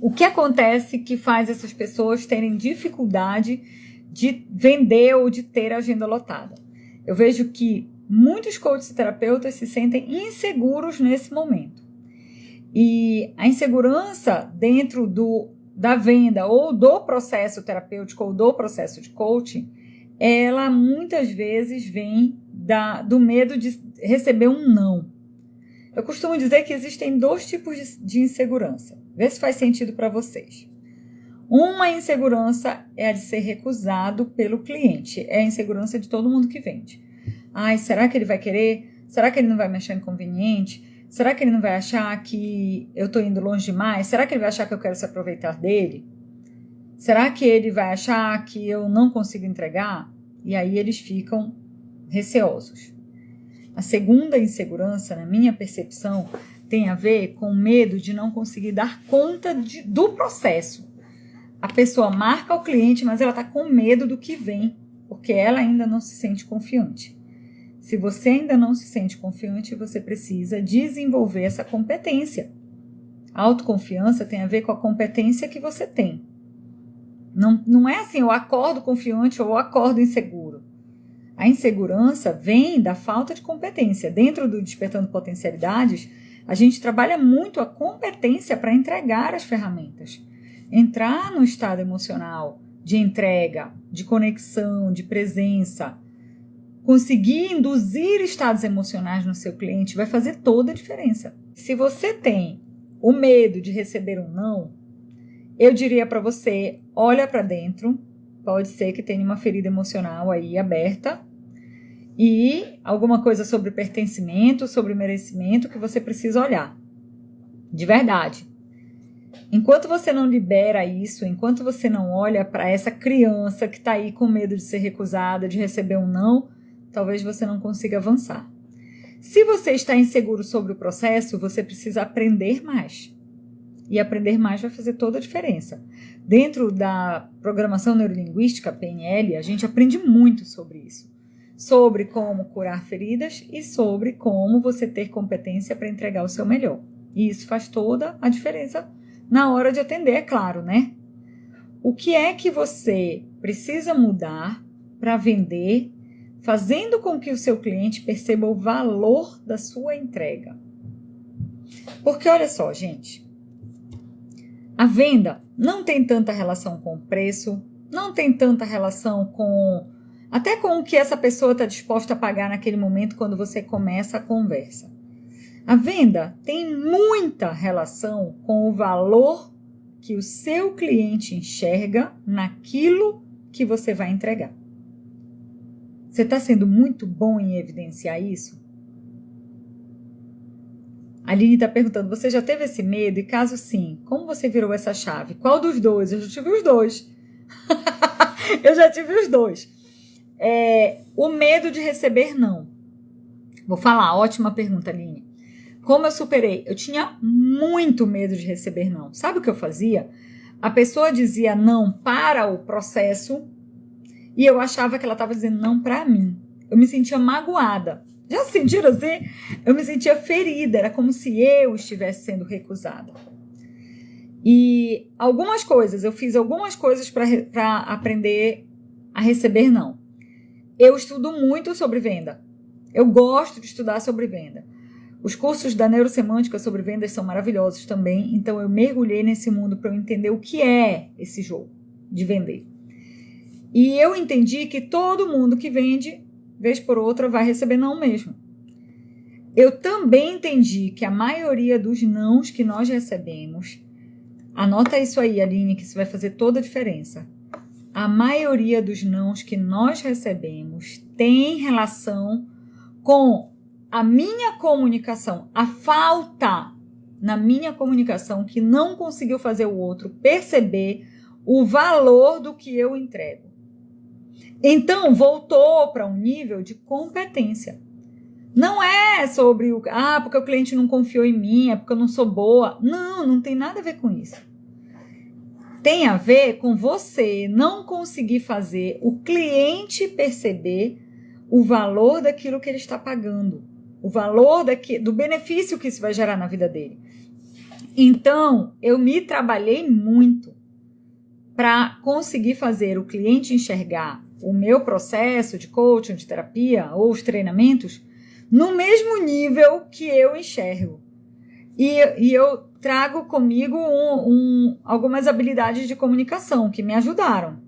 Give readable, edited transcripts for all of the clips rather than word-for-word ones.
O que acontece que faz essas pessoas terem dificuldade de vender ou de ter a agenda lotada? Eu vejo que muitos coaches e terapeutas se sentem inseguros nesse momento. E a insegurança dentro da venda ou do processo terapêutico ou do processo de coaching, ela muitas vezes vem do medo de receber um não. Eu costumo dizer que existem 2 tipos de insegurança. Vê se faz sentido para vocês. Uma insegurança é a de ser recusado pelo cliente. É a insegurança de todo mundo que vende. Ai, será que ele vai querer? Será que ele não vai me achar inconveniente? Será que ele não vai achar que eu estou indo longe demais? Será que ele vai achar que eu quero se aproveitar dele? Será que ele vai achar que eu não consigo entregar? E aí eles ficam receosos. A segunda insegurança, na minha percepção, tem a ver com o medo de não conseguir dar conta do processo. A pessoa marca o cliente, mas ela está com medo do que vem, porque ela ainda não se sente confiante. Se você ainda não se sente confiante, você precisa desenvolver essa competência. A autoconfiança tem a ver com a competência que você tem. Não é assim, eu acordo confiante ou eu acordo inseguro. A insegurança vem da falta de competência. Dentro do Despertando Potencialidades, a gente trabalha muito a competência para entregar as ferramentas. Entrar no estado emocional de entrega, de conexão, de presença, conseguir induzir estados emocionais no seu cliente vai fazer toda a diferença. Se você tem o medo de receber um não, eu diria para você, olha para dentro, pode ser que tenha uma ferida emocional aí aberta e alguma coisa sobre pertencimento, sobre merecimento que você precisa olhar. De verdade. Enquanto você não libera isso, enquanto você não olha para essa criança que está aí com medo de ser recusada, de receber um não, talvez você não consiga avançar. Se você está inseguro sobre o processo, você precisa aprender mais. E aprender mais vai fazer toda a diferença. Dentro da programação neurolinguística, PNL, a gente aprende muito sobre isso. Sobre como curar feridas e sobre como você ter competência para entregar o seu melhor. E isso faz toda a diferença na hora de atender, é claro, né? O que é que você precisa mudar para vender, fazendo com que o seu cliente perceba o valor da sua entrega? Porque olha só, gente, a venda não tem tanta relação com o preço, não tem tanta relação até com o que essa pessoa está disposta a pagar naquele momento quando você começa a conversa. A venda tem muita relação com o valor que o seu cliente enxerga naquilo que você vai entregar. Você está sendo muito bom em evidenciar isso? A Aline está perguntando, você já teve esse medo? E caso sim, como você virou essa chave? Qual dos dois? Eu já tive os dois. Eu já tive os dois. O medo de receber não. Vou falar, ótima pergunta, Aline. Como eu superei? Eu tinha muito medo de receber não. Sabe o que eu fazia? A pessoa dizia não para o processo e eu achava que ela estava dizendo não para mim. Eu me sentia magoada. Já sentiram assim? Eu me sentia ferida. Era como se eu estivesse sendo recusada. E eu fiz algumas coisas para aprender a receber não. Eu estudo muito sobre venda. Eu gosto de estudar sobre venda. Os cursos da neurosemântica sobre vendas são maravilhosos também, então eu mergulhei nesse mundo para eu entender o que é esse jogo de vender. E eu entendi que todo mundo que vende, vez por outra, vai receber não mesmo. Eu também entendi que a maioria dos nãos que nós recebemos, anota isso aí, Aline, que isso vai fazer toda a diferença. A maioria dos nãos que nós recebemos tem relação com a minha comunicação, a falta na minha comunicação que não conseguiu fazer o outro perceber o valor do que eu entrego. Então, voltou para um nível de competência. Não é sobre porque o cliente não confiou em mim, é porque eu não sou boa. Não tem nada a ver com isso. Tem a ver com você não conseguir fazer o cliente perceber o valor daquilo que ele está pagando. O valor do benefício que isso vai gerar na vida dele. Então, eu me trabalhei muito para conseguir fazer o cliente enxergar o meu processo de coaching, de terapia ou os treinamentos no mesmo nível que eu enxergo. E eu trago comigo algumas habilidades de comunicação que me ajudaram.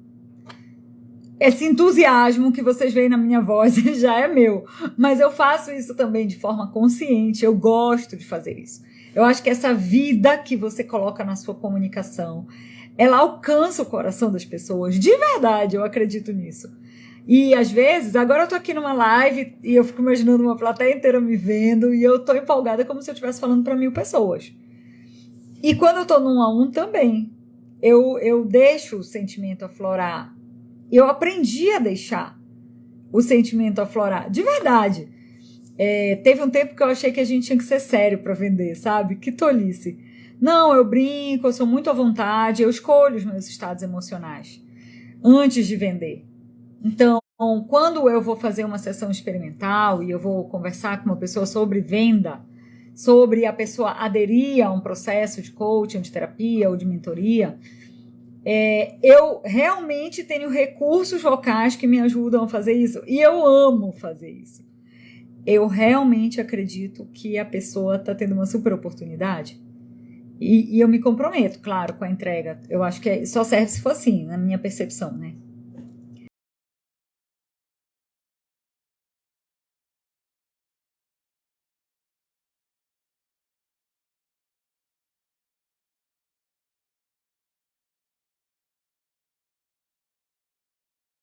Esse entusiasmo que vocês veem na minha voz já é meu, mas eu faço isso também de forma consciente, eu gosto de fazer isso. Eu acho que essa vida que você coloca na sua comunicação, ela alcança o coração das pessoas, de verdade, eu acredito nisso. E às vezes, agora eu tô aqui numa live e eu fico imaginando uma plateia inteira me vendo e eu tô empolgada como se eu estivesse falando para 1000 pessoas. E quando eu tô num a um também, eu deixo o sentimento aflorar. Eu aprendi a deixar o sentimento aflorar, de verdade. Teve um tempo que eu achei que a gente tinha que ser sério para vender, sabe? Que tolice. Não, eu brinco, eu sou muito à vontade, eu escolho os meus estados emocionais antes de vender. Então, quando eu vou fazer uma sessão experimental e eu vou conversar com uma pessoa sobre venda, sobre a pessoa aderir a um processo de coaching, de terapia ou de mentoria, eu realmente tenho recursos vocais que me ajudam a fazer isso. E eu amo fazer isso. Eu realmente acredito que a pessoa está tendo uma super oportunidade. E eu me comprometo, claro, com a entrega. Eu acho que só serve se for assim, na minha percepção, né?